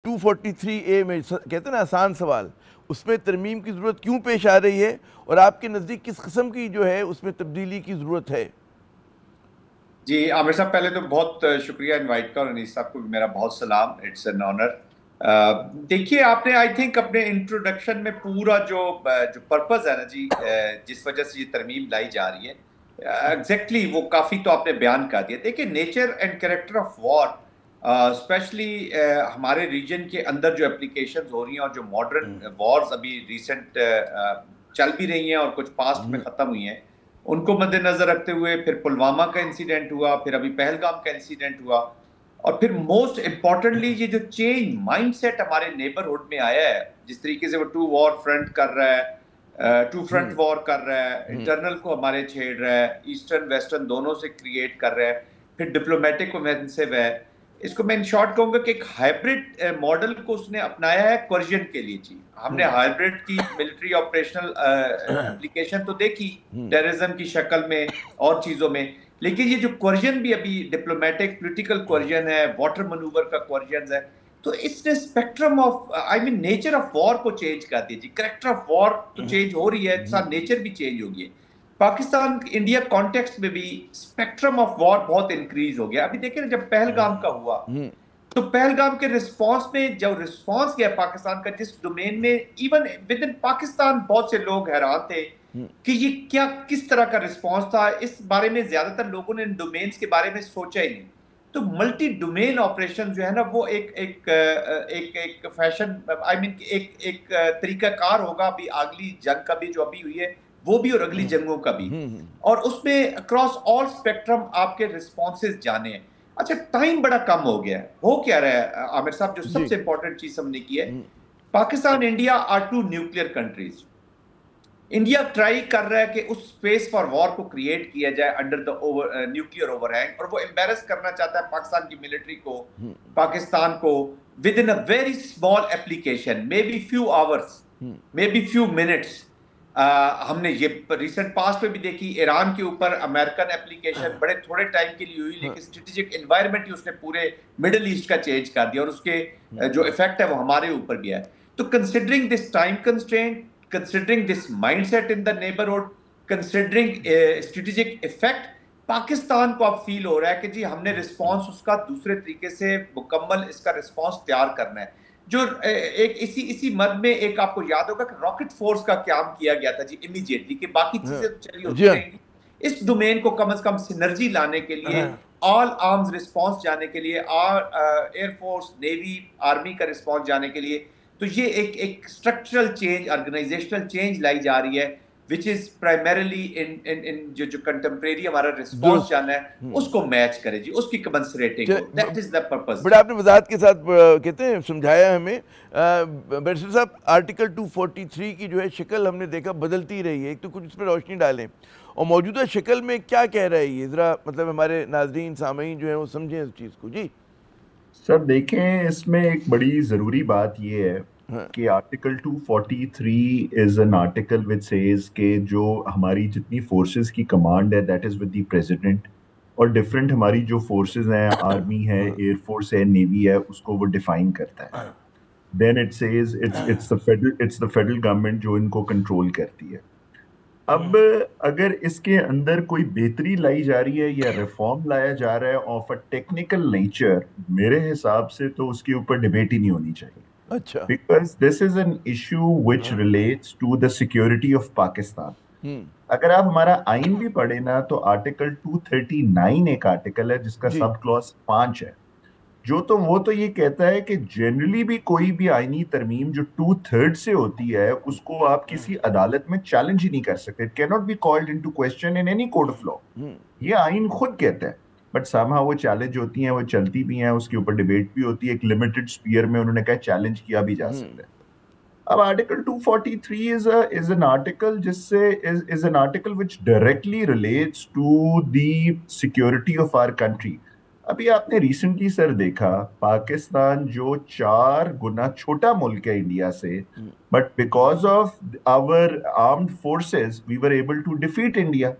243A میں کہتے ہیں نا آسان سوال، اس میں ترمیم کی ضرورت کیوں پیش آ رہی ہے اور آپ کے نزدیک کس قسم کی جو ہے اس میں تبدیلی کی ضرورت ہے؟ جی عامر صاحب، پہلے تو بہت شکریہ انوائٹ کا، اور انیس صاحب کو بھی میرا بہت سلام، اٹس این آنر۔ دیکھیے، آپ نے آئی تھنک اپنے انٹروڈکشن میں پورا جو پرپز ہے نا جی، جس وجہ سے یہ ترمیم لائی جا رہی ہے، ایگزیکٹلی وہ کافی تو آپ نے بیان کر دیا۔ دیکھیے، nature and character of war, especially ہمارے ریجن کے اندر جو اپلیکیشنز ہو رہی ہیں اور جو ماڈرن وارز ابھی ریسنٹ چل بھی رہی ہیں اور کچھ پاسٹ میں ختم ہوئی ہیں، ان کو مد نظر رکھتے ہوئے پھر پلوامہ کا انسیڈنٹ ہوا، پھر ابھی پہلگام کا انسیڈنٹ ہوا، اور پھر موسٹ امپورٹنٹلی یہ جو چینج مائنڈ سیٹ ہمارے نیبرہڈ میں آیا ہے، جس طریقے سے وہ ٹو وار فرنٹ کر رہا ہے، ٹو فرنٹ وار کر رہا ہے، انٹرنل کو ہمارے چھیڑ رہا ہے، ایسٹرن ویسٹرن دونوں سے کریٹ کر رہا ہے، پھر ڈپلومیٹک اوفینسو ہے۔ اس کو میں ان شارٹ کہوں گا کہ ایک ہائبرڈ ماڈل کو اس نے اپنایا ہے کوئرژن کے لیے۔ جی، ہم نے ہائبرڈ کی ملٹری آپریشنل اپلیکیشن تو دیکھی ٹیررزم کی شکل میں اور چیزوں میں، لیکن یہ جو کوئرژن بھی ابھی ڈپلومیٹک پولیٹیکل کوئرژن ہے، واٹر منوور کا کوئرژن ہے، تو اس نے spectrum of nature of war کو چینج کر دی۔ جی، کریکٹر آف وار تو چینج ہو رہی ہے، ساتھ نیچر بھی چینج ہو گئی ہے۔ پاکستان انڈیا کانٹیکسٹ میں بھی اسپیکٹرم آف وار بہت انکریز ہو گیا۔ ابھی دیکھیں نا، جب پہلگام کا ہوا تو پہلگام کے رسپانس میں جو رسپانس کیا پاکستان کا جس ڈومین میں، ایون ود ان پاکستان بہت سے لوگ حیران تھے کہ یہ کیا کس طرح کا رسپانس تھا۔ اس بارے میں زیادہ تر لوگوں نے ان ڈومینز کے بارے میں سوچا ہی نہیں۔ تو ملٹی ڈومین آپریشن جو ہے نا، وہ ایک فیشن ایک طریقہ کار ہوگا ابھی اگلی جنگ کا بھی جو ابھی ہوئی ہے وہ بھی، اور اگلی جنگوں کا بھی، اور اس میں اکراس آل اسپیکٹرم آپ کے رسپانسز جانے ہیں۔ اچھا، ٹائم بڑا کم ہو گیا ہے۔ ہو کیا رہا ہے عامر صاحب، جو سب سے امپورٹنٹ چیز ہم نے کی ہے، Pakistan India are two nuclear countries. India try کر رہا ہے کہ اس اسپیس فار وار کو کریٹ کیا جائے under the nuclear over hang, اور وہ امبیرس کرنا چاہتا ہے پاکستان کی ملٹری کو، پاکستان کو، within a very small application, maybe few hours, maybe few minutes. ہم نے یہ ریسنٹ پاسٹ میں بھی دیکھی، ایران کے اوپر امریکن اپلیکیشن بڑے تھوڑے ٹائم کے لیے ہوئی، لیکن اسٹریٹجک انوائرمنٹ ہی اس نے پورے مڈل ایسٹ کا چینج کر دیا، اور اس کے جو افیکٹ ہے وہ ہمارے اوپر بھی ہے۔ تو considering this time constraint, considering this mindset in the neighborhood, considering strategic effect، Pakistan کو اب فیل ہو رہا ہے کہ جی ہم نے رسپانس اس کا دوسرے طریقے سے مکمل اس کا رسپانس تیار کرنا ہے۔ جو ایک اسی مد میں ایک آپ کو یاد ہوگا کہ راکٹ فورس کا قیام کیا گیا تھا جی امیجیٹلی، کہ باقی چیزیں تو چلی ہوتی رہیں گی، اس ڈومین کو کم از کم سینرجی لانے کے لیے، آل آرمز رسپانس جانے کے لیے، ایئر فورس، نیوی، آرمی کا رسپانس جانے کے لیے۔ تو یہ ایک اسٹرکچرل چینج، آرگنائزیشنل چینج لائی جا رہی ہے، وچ از پرائمریلی ان جو کنٹمپریری ہمارا رسپانس جانا ہے اس کو میچ کرے جی، اس کی کمنسریٹنگ ہو، دیٹ از دا پرپز۔ بڑا آپ نے وضاحت کے ساتھ کہتے ہیں سمجھایا ہمیں۔ بیرسٹر صاحب، آرٹیکل 243 کی جو ہے شکل ہم نے دیکھا بدلتی رہی ہے، ایک تو کچھ اس پہ روشنی ڈالیں، اور موجودہ شکل میں کیا کہہ رہا ہے یہ، ذرا مطلب ہمارے ناظرین سامعین جو ہیں وہ سمجھیں اس چیز کو۔ جی سر دیکھیں، اس میں ایک بڑی ضروری بات یہ ہے کہ article 243 is an article which says کہ جو ہماری جتنی فورسز کی کمانڈ ہے that is with the president, اور ڈفرینٹ ہماری جو فورسز ہیں، آرمی ہے، ایئر فورس ہے، نیوی ہے، اس کو وہ ڈیفائن کرتا ہے۔ Then it says it's the federal government جو ان کو کنٹرول کرتی ہے۔ اب اگر اس کے اندر کوئی بہتری لائی جا رہی ہے یا ریفارم لایا جا رہا ہے آف اے ٹیکنیکل نیچر، میرے حساب سے تو اس کے اوپر ڈبیٹ ہی نہیں ہونی چاہیے، اچھا، because this is an issue which relates to the security of Pakistan. اگر آپ ہمارا آئین بھی پڑھیں نا تو آرٹیکل 239 ایک آرٹیکل ہے جس کا سب کلاس 5 ہے، وہ تو یہ کہتا ہے کہ جنرلی بھی کوئی بھی آئینی ترمیم جو 2/3 سے ہوتی ہے اس کو آپ کسی عدالت میں چیلنج ہی نہیں کر سکتے، it can not be called into question in any code of law, یہ آئین خود کہتا ہے، بٹ somehow وہ چیلنج ہوتی ہیں، وہ چلتی بھی ہیں، اس کے اوپر ڈیبیٹ بھی ہوتی ہے، ایک لمیٹڈ سپیئر میں انہوں نے کہا چیلنج کیا بھی جا سکتا ہے۔ اب آرٹیکل 243 is an article جس سے is an article which directly relates to the security of our country۔ ابھی آپ نے ریسنٹلی سر دیکھا پاکستان جو 4 گنا چھوٹا ملک ہے انڈیا سے، but because of our armed forces we were able to defeat India.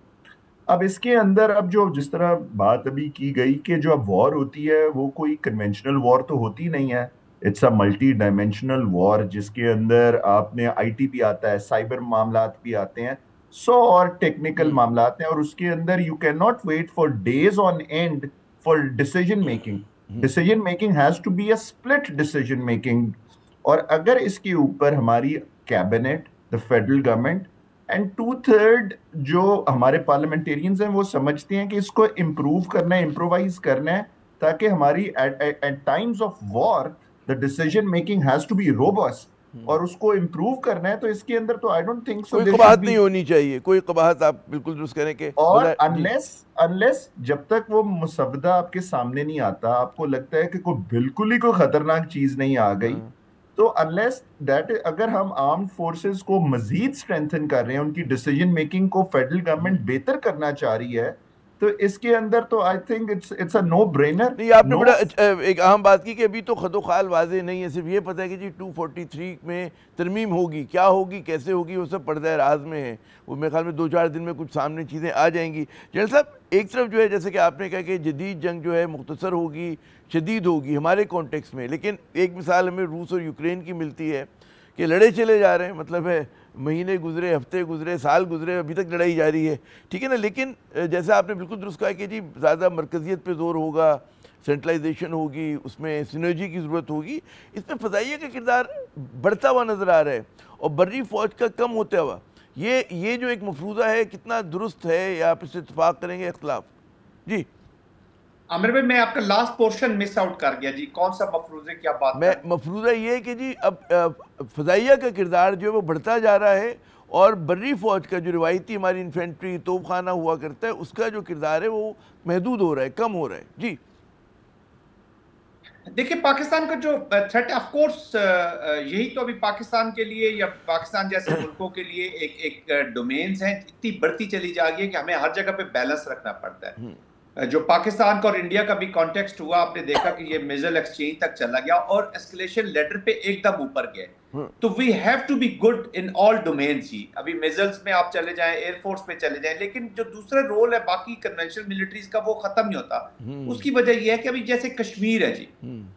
اب اس کے اندر اب جو جس طرح بات ابھی کی گئی کہ جو اب وار ہوتی ہے وہ کوئی کنونشنل وار تو ہوتی نہیں ہے، اٹس اے ملٹی ڈائمینشنل وار جس کے اندر آپ نے آئی ٹی بھی آتا ہے, سائبر معاملات بھی آتے ہیں, 100 اور ٹیکنیکل معاملات ہیں, اور اس کے اندر you can not wait for days on and for decision making. Decision making has to be a split decision making. اور اگر اس کے اوپر ہماری cabinet, the federal government and 2/3 جو ہمارے پارلیمنٹیرینز ہیں وہ سمجھتے ہیں کہ اس کو امپروو کرنا ہے, امپرووائز کرنا ہے, تاکہ ہماری at times of war the decision making has to be robust, اور اس کو امپروو کرنا ہے, تو اس کے اندر تو I don't think so کوئی there should قباحت be. نہیں ہونی چاہیے, کوئی قباحت, آپ بالکل درست کریں کہ اور unless جب تک وہ مسودہ آپ کے سامنے نہیں آتا, آپ کو لگتا ہے کہ کوئی بالکل ہی کوئی خطرناک چیز نہیں آ گئی, تو unless that, اگر ہم آرمڈ فورسز کو مزید اسٹرینتھن کر رہے ہیں, ان کی ڈیسیجن میکنگ کو فیڈرل گورنمنٹ بہتر کرنا چاہ رہی ہے, تو اس کے اندر تو I think it's a no brainer. نہیں, آپ نے بڑا ایک اہم بات کی کہ ابھی تو خد و خال واضح نہیں ہے, صرف یہ پتہ ہے کہ جی 243 میں ترمیم ہوگی, کیا ہوگی, کیسے ہوگی, وہ سب پردہ راز میں ہے. وہ میرے خیال میں 2-4 دن میں کچھ سامنے چیزیں آ جائیں گی. جنرل صاحب, ایک طرف جو ہے جیسے کہ آپ نے کہا کہ جدید جنگ جو ہے مختصر ہوگی, شدید ہوگی ہمارے کانٹیکس میں, لیکن ایک مثال ہمیں روس اور یوکرین کی ملتی ہے کہ لڑے چلے جا رہے ہیں, مطلب ہے مہینے گزرے, ہفتے گزرے, سال گزرے, ابھی تک لڑائی جاری ہے, ٹھیک ہے نا. لیکن جیسے آپ نے بالکل درست کہا کہ جی زیادہ مرکزیت پہ زور ہوگا, سینٹرلائزیشن ہوگی, اس میں سینرجی کی ضرورت ہوگی. اس میں فضائیہ کا کردار بڑھتا ہوا نظر آ رہا ہے اور بری فوج کا کم ہوتا ہوا. یہ جو ایک مفروضہ ہے کتنا درست ہے, یا آپ اس سے اتفاق کریں گے, اختلاف؟ جی عامر بھائی, میں آپ کا لاسٹ پورشن مس آؤٹ کر گیا جی, کون سا مفروضے کی آپ بات میں مفروضہ یہ ہے کہ جی اب فضائیہ کا کردار جو ہے وہ بڑھتا جا رہا ہے, اور بری فوج کا جو روایتی ہماری انفینٹری توپ خانہ ہوا کرتا ہے, اس کا جو کردار ہے وہ محدود ہو رہا ہے, کم ہو رہا ہے. جی دیکھیں, پاکستان کا جو تھریٹ آف کورس یہی تو ابھی پاکستان کے لیے یا پاکستان جیسے ملکوں کے لیے ایک ڈومینز ہیں, اتنی بڑھتی چلی جا رہی ہے کہ ہمیں ہر جگہ پہ بیلنس رکھنا پڑتا ہے. جو پاکستان کا اور انڈیا کا بھی کانٹیکسٹ ہوا, آپ نے دیکھا کہ یہ میزل ایکسچینج تک چلا گیا اور اسکلیشن لیڈر پہ ایک دم اوپر گئے. تو we have to be good in all domains ہی. ابھی میزلز میں آپ چلے جائیں, ایئر فورس پہ چلے جائیں, لیکن جو دوسرا رول ہے باقی کنونشنل ملٹریز کا وہ ختم نہیں ہوتا. اس کی وجہ یہ ہے کہ ابھی جیسے کشمیر ہے جی,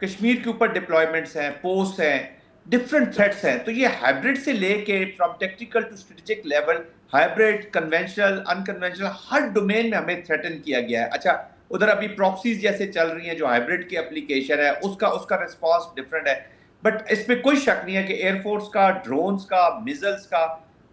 کشمیر کے اوپر ڈپلائمنٹس ہیں, پوسٹ ہیں, ڈفرنٹ تھریٹس ہیں. تو یہ ہائبرڈ سے لے کے from tactical to strategic level, hybrid, conventional, unconventional, ہر ڈومین میں ہمیں تھریٹن کیا گیا ہے. اچھا, ادھر ابھی پراکسیز جیسے چل رہی ہیں جو ہائبرڈ کی اپلیکیشن ہے, اس کا ریسپانس ڈفرنٹ ہے. بٹ اس میں کوئی شک نہیں ہے کہ ایئر فورس کا, ڈرونز کا, میزلز کا,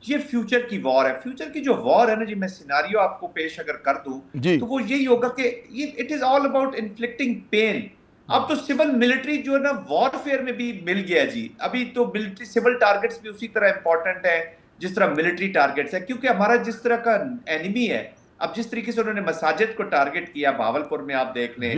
یہ فیوچر کی وار ہے. فیوچر کی جو وار ہے نا جی, میں سیناریو آپ کو پیش اگر کر دوں تو وہ یہی ہوگا کہ it is all about inflicting pain. اب تو سول ملٹری جو ہے نا وار فیئر میں بھی مل گیا جی. ابھی تو ملٹری سول ٹارگٹس بھی اسی طرح امپورٹنٹ ہے جس طرح ملٹری ٹارگٹس ہے, کیونکہ ہمارا جس طرح کا اینیمی ہے, اب جس طریقے سے انہوں نے مساجد کو ٹارگٹ کیا, بھاولپور میں آپ دیکھ لیں,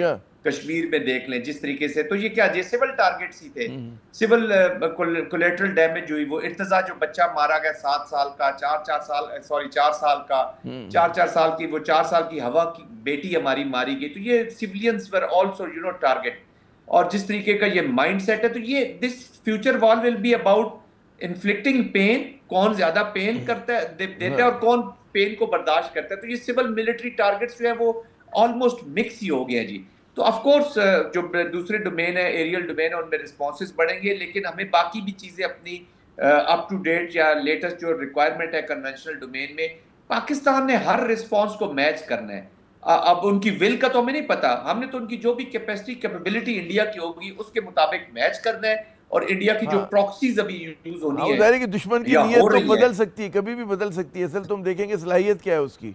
کشمیر میں دیکھ لیں جس طریقے سے, تو یہ کیا جی سول ٹارگٹس ہی تھے. سول کولیٹرل ڈیمیج ہوئی, وہ ارتضا جو بچہ مارا گیا 7 سال کا, 4 سال کا, 4 سال کی, وہ 4 سال کی ہوا کی بیٹی ہماری ماری گئی. تو یہ civilians were also you know target. اور جس طریقے کا یہ مائنڈ سیٹ ہے, تو یہ this future war will be about inflicting pain. کون زیادہ پین کرتا ہے دیتا ہے اور کون پین کو برداشت کرتا ہے. تو یہ سول ملٹری ٹارگٹس جو ہے وہ آلموسٹ مکس ہی ہو گیا جی. تو آف کورس جو دوسرے ڈومین ہے, ایریل ڈومین ہے, ان میں رسپانسز بڑھیں گے, لیکن ہمیں باقی بھی چیزیں اپنی اپ ٹو ڈیٹ یا لیٹسٹ جو ریکوائرمنٹ ہے کنونشنل ڈومین میں, پاکستان نے ہر رسپانس کو میچ کرنا ہے. اب ان کی ول کا تو ہمیں نہیں پتا, ہم نے تو ان کی جو بھی کیپیسٹی کیپیبلٹی انڈیا کی ہوگی اس کے مطابق میچ کرنا ہے. اور انڈیا کی جو پراکسیز ابھی یوز ہونی ہے کہ دشمن کی نیت تو بدل سکتی ہے, کبھی بھی بدل سکتی ہے. اصل تم دیکھیں گے صلاحیت کیا ہے اس کی,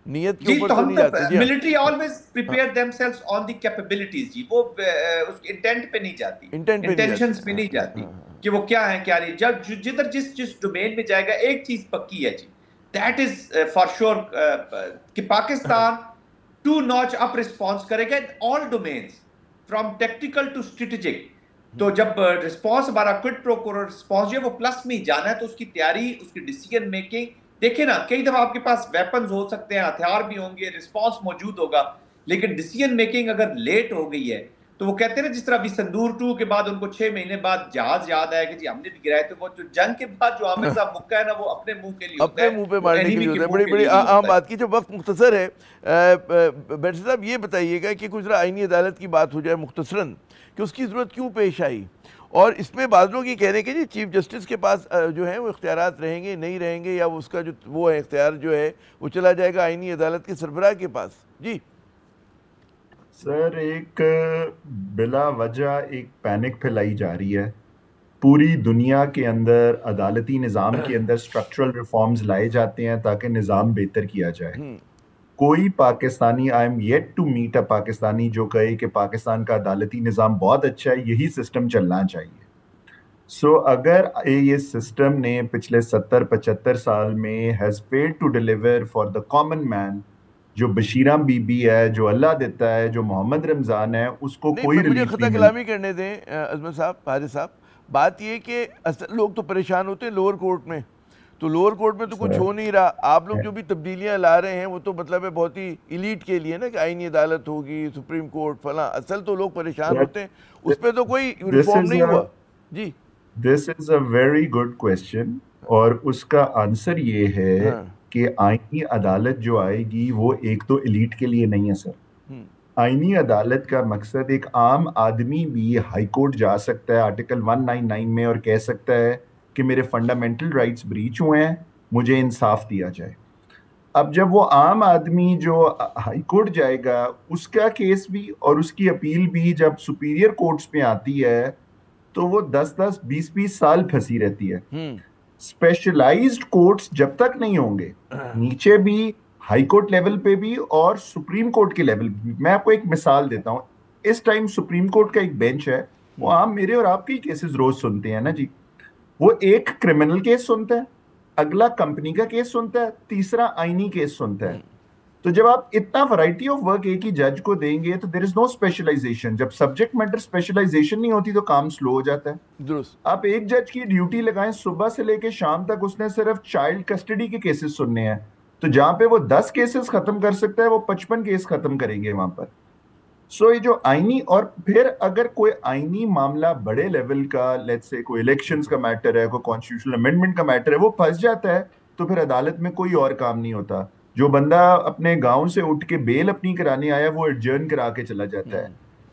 نیت کے اوپر تو نہیں جاتی. Military always prepare themselves on the capabilities جی, وہ اس انٹینٹ پہ نہیں جاتی, انٹینشنز پہ نہیں جاتی کہ وہ کیا ہے کیا نہیں. جب جدھر جس ڈومین میں جائے گا, ایک چیز پکی ہے جی, دیٹ از فار شور کہ پاکستان ٹو ناچ اپ رسپانس کرے گا all domains from tactical to strategic. تو جب رسپانس ہمارا کوئٹ پرو کو رسپانس جو ہے وہ پلس میں ہی جانا ہے, تو اس کی تیاری, اس کی ڈیسیژن میکنگ, دیکھیں نا کئی دفعہ آپ کے پاس ویپنز ہو سکتے ہیں, ہتھیار بھی ہوں گے, رسپانس موجود ہوگا, لیکن ڈیسیژن میکنگ اگر لیٹ ہو گئی ہے تو وہ کہتے ہیں نا جس طرح ابھی سندور 2 کے بعد ان کو 6 مہینے بعد جہاز یاد آیا کہ جی ہم نے بھی گرائے, تو وہ جو جنگ کے بعد جو عامر صاحب مکہ ہے نا وہ اپنے منہ کے لیے ہوتا ہے, اپنے منہ پہ مارنے کے لیے ہوتا ہے. بڑی بڑی عام بات کی. جب وقت مختصر ہے, بیٹر صاحب یہ بتائیے گا کہ کچھ ذرا آئینی عدالت کی بات ہو جائے مختصراً کہ اس کی ضرورت کیوں پیش آئی, اور اس میں بعض لوگ یہ کہہ رہے ہیں کہ جی چیف جسٹس کے پاس جو ہیں وہ اختیارات رہیں گے نہیں رہیں گے، یا اس کا جو وہ ہے اختیار جو ہے وہ چلا جائے گا آئینی عدالت کے سربراہ کے پاس. جی سر، ایک بلا وجہ ایک پینک پھیلائی جا رہی ہے. پوری دنیا کے اندر عدالتی نظام کے اندر سٹرکچرل ریفارمز لائے جاتے ہیں تاکہ نظام بہتر کیا جائے. کوئی Pakistani I am yet to meet a Pakistani جو کہے کہ پاکستان کا عدالتی نظام بہت اچھا ہے، یہی سسٹم چلنا چاہیے. سو اگر یہ سسٹم نے پچھلے 70-75 سال میں has failed to deliver for the common man, جو بشیرہ بی بی ہے، جو اللہ دیتا ہے، جو محمد رمضان ہے، اس کو کوئی مجھے ریلیف خطہ نہیں کلامی کرنے دیں عظمت صاحب، حارث صاحب. بات یہ کہ اصل لوگ تو پریشان ہوتے ہیں لوور کورٹ میں، تو لوور کورٹ میں تو کچھ ہو نہیں رہا. آپ لوگ جو بھی تبدیلیاں لا رہے ہیں وہ تو مطلب ہے بہت ہی ایلیٹ کے لیے نا، کہ آئینی عدالت ہوگی، سپریم کورٹ فلاں. اصل تو لوگ پریشان ہوتے ہیں، اس پہ تو کوئی ریفارم نہیں ہوا. جی دس is a very good question, اور اس کا آنسر یہ ہے کہ آئینی عدالت جو آئے گی وہ ایک تو ایلیٹ کے لیے نہیں ہے سر. آئینی عدالت کا مقصد ایک عام آدمی بھی ہائی کورٹ جا سکتا ہے آرٹیکل 199 میں اور کہہ سکتا ہے کہ میرے فنڈامنٹل رائٹس بریچ ہوئے ہیں، مجھے انصاف دیا جائے. اب جب وہ عام آدمی جو ہائی کورٹ جائے گا، اس کا کیس بھی اور اس کی اپیل بھی جب سپیریئر کورٹس پہ آتی ہے تو وہ 10-10 20-20 سال پھنسی رہتی ہے. اسپیشلائزڈ کورٹس جب تک نہیں ہوں گے، نیچے بھی ہائی کورٹ لیول پہ بھی اور سپریم کورٹ کے لیول پہ بھی. میں آپ کو ایک مثال دیتا ہوں. اس ٹائم سپریم کورٹ کا ایک بینچ ہے، وہ عام میرے اور آپ کے کیسز روز سنتے ہیں نا جی. وہ ایک کرمنل کیس سنتا ہے، اگلا کمپنی کا کیس سنتا ہے، تیسرا آئینی کیس سنتا ہے. تو جب آپ اتنا ورائٹی آف ورک ایک ہی جج کو دیں گے تو دیر از نو اسپیشلائزیشن. جب سبجیکٹ میٹر اسپیشلائزیشن نہیں ہوتی تو کام سلو ہو جاتا ہے. درست. آپ ایک جج کی ڈیوٹی لگائیں، صبح سے لے کے شام تک اس نے صرف چائلڈ کسٹڈی کے کیسز سننے ہیں، تو جہاں پہ وہ 10 کیسز ختم کر سکتا ہے وہ 55 کیس ختم کریں گے وہاں پر. سو یہ جو آئینی، اور پھر اگر کوئی آئینی معاملہ بڑے لیول کا، لیٹس سے کوئی الیکشنز کا میٹر ہے، کوئی کانسٹیٹیوشنل امینڈمنٹ کا میٹر ہے، وہ پھنس جاتا ہے تو پھر عدالت میں کوئی اور کام نہیں ہوتا. جو بندہ اپنے گاؤں سے اٹھ کے بیل اپنی کرانے آیا وہ ایڈجرن کرا کے چلا جاتا ہے.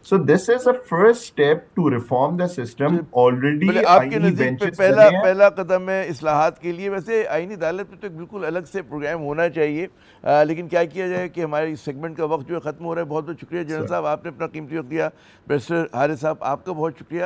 So this is a first step to reform the system. Already آپ کے آئینی نزدیک بینچز بنے ہیں. پہلا قدم ہے اصلاحات کے لیے. ویسے آئینی عدالت میں تو ایک بالکل الگ سے پروگرام ہونا چاہیے، لیکن کیا کیا جائے کہ ہمارے اس سیگمنٹ کا وقت جو ہے ختم ہو رہا ہے. بہت بہت شکریہ جنرل صاحب، آپ نے اپنا قیمتی وقت دیا. بیرسٹر حارث صاحب، آپ کا بہت شکریہ.